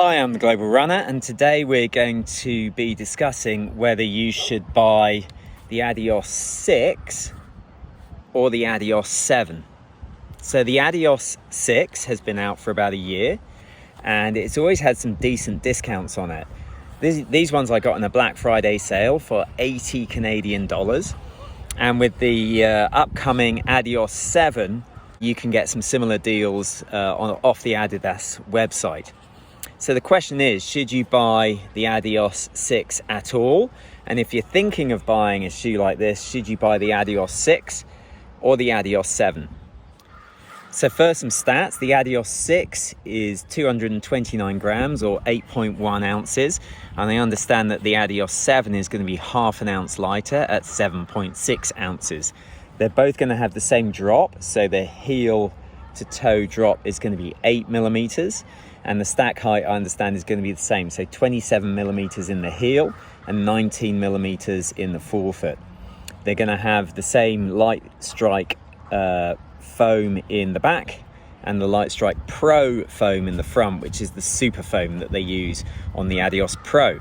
Hi, I'm the Global Runner, and today we're going to be discussing whether you should buy the Adios 6 or the Adios 7. So the Adios 6 has been out for about a year, and it's always had some decent discounts on it. These ones I got in a Black Friday sale for 80 Canadian dollars, and with the upcoming Adios 7, you can get some similar deals off the Adidas website. So the question is, should you buy the Adios 6 at all? And if you're thinking of buying a shoe like this, should you buy the Adios 6 or the Adios 7? So first, some stats. The Adios 6 is 229 grams or 8.1 ounces. And I understand that the Adios 7 is going to be half an ounce lighter at 7.6 ounces. They're both going to have the same drop. So the heel to toe drop is going to be 8 millimeters. And the stack height, I understand, is going to be the same. So 27 millimeters in the heel and 19 millimeters in the forefoot. They're going to have the same Light Strike foam in the back and the Light Strike Pro foam in the front, which is the super foam that they use on the Adios Pro.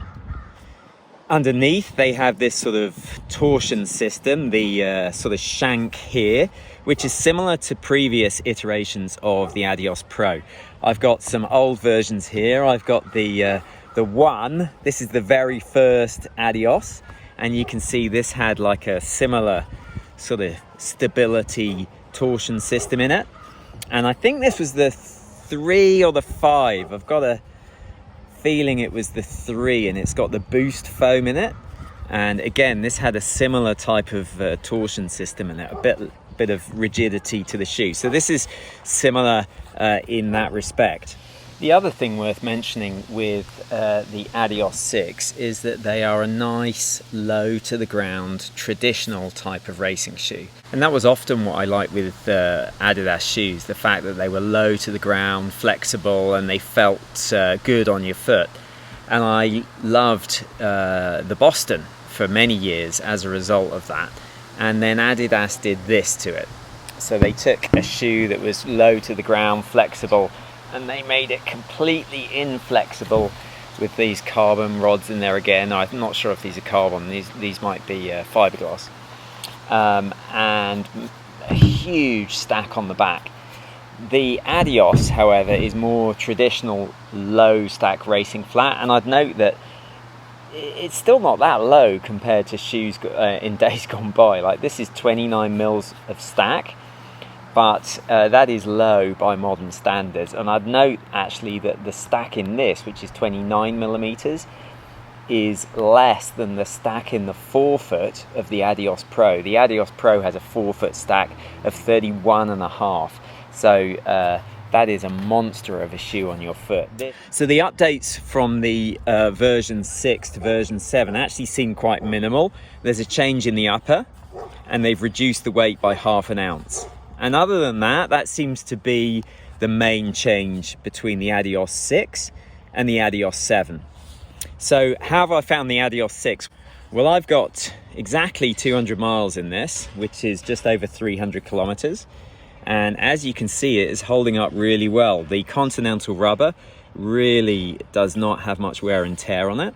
Underneath, they have this sort of torsion system, the sort of shank here, which is similar to previous iterations of the Adios Pro. I've got some old versions here. I've got the one. This is the very first Adios, and you can see this had like a similar sort of stability torsion system in it. And I think this was the 3 or the 5. I've got a feeling it was the 3, and it's got the boost foam in it. And again, this had a similar type of torsion system in it, a bit of rigidity to the shoe. So this is similar in that respect. The other thing worth mentioning with the Adios 6 is that they are a nice low to the ground traditional type of racing shoe, and that was often what I liked with Adidas shoes, the fact that they were low to the ground, flexible, and they felt good on your foot. And I loved the Boston for many years as a result of that. And then Adidas did this to it. So they took a shoe that was low to the ground, flexible, and they made it completely inflexible with these carbon rods in there again. I'm not sure if these are carbon, these might be fiberglass. And a huge stack on the back. The Adios, however, is more traditional low stack racing flat, and I'd note that it's still not that low compared to shoes in days gone by. Like, this is 29 mils of stack, but that is low by modern standards. And I'd note actually that the stack in this, which is 29 millimeters, is less than the stack in the forefoot of the Adios Pro. The Adios Pro has a forefoot stack of 31.5. So that is a monster of a shoe on your foot. So the updates from the version 6 to version 7 actually seem quite minimal. There's a change in the upper, and they've reduced the weight by half an ounce. And other than that, that seems to be the main change between the Adios 6 and the Adios 7. So how have I found the Adios 6? Well, I've got exactly 200 miles in this, which is just over 300 kilometers. And as you can see, it is holding up really well. The Continental rubber really does not have much wear and tear on it.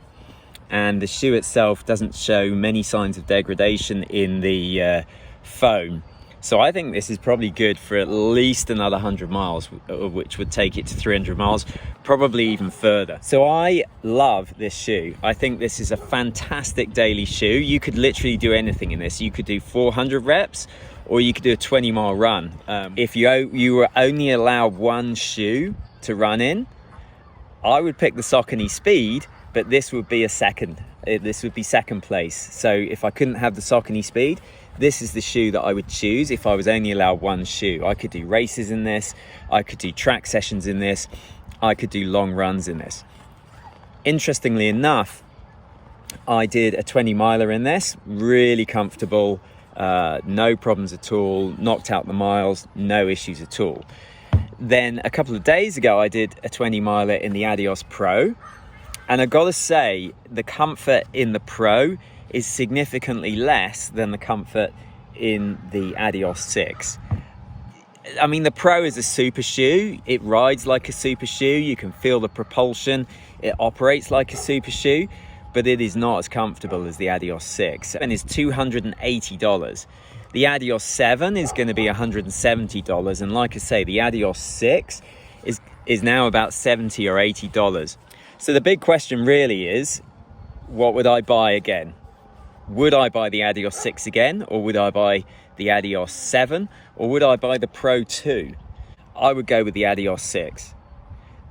And the shoe itself doesn't show many signs of degradation in the foam. So I think this is probably good for at least another 100 miles, which would take it to 300 miles, probably even further. So I love this shoe. I think this is a fantastic daily shoe. You could literally do anything in this. You could do 400 reps, or you could do a 20-mile run. If you were only allowed one shoe to run in, I would pick the Saucony Speed, but this would be second place. So if I couldn't have the Saucony Speed, this is the shoe that I would choose if I was only allowed one shoe. I could do races in this, I could do track sessions in this, I could do long runs in this. Interestingly enough, I did a 20-miler in this, really comfortable, no problems at all, knocked out the miles, no issues at all. Then a couple of days ago, I did a 20-miler in the Adios Pro, and I've got to say, the comfort in the Pro is significantly less than the comfort in the Adios 6. I mean, the Pro is a super shoe. It rides like a super shoe. You can feel the propulsion. It operates like a super shoe, but it is not as comfortable as the Adios 6 and is $280. The Adios 7 is going to be $170. And like I say, the Adios 6 is now about $70 or $80. So the big question really is, what would I buy again? Would I buy the Adios 6 again, or would I buy the Adios 7, or would I buy the Pro 2? I would go with the Adios 6.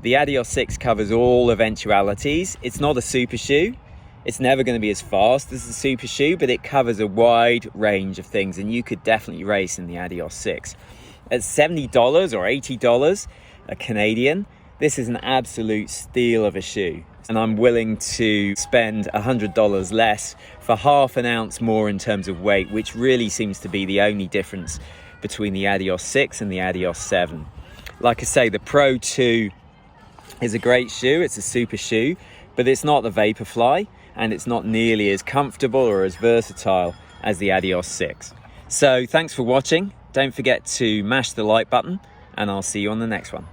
The Adios 6 covers all eventualities. It's not a super shoe. It's never going to be as fast as the super shoe, but it covers a wide range of things, and you could definitely race in the Adios 6. At $70 or $80 a Canadian, this is an absolute steal of a shoe. And I'm willing to spend $100 less for half an ounce more in terms of weight, which really seems to be the only difference between the Adios 6 and the Adios 7. Like I say, the Pro 2 is a great shoe. It's a super shoe, but it's not the Vaporfly, and it's not nearly as comfortable or as versatile as the Adios 6. So thanks for watching. Don't forget to mash the like button, and I'll see you on the next one.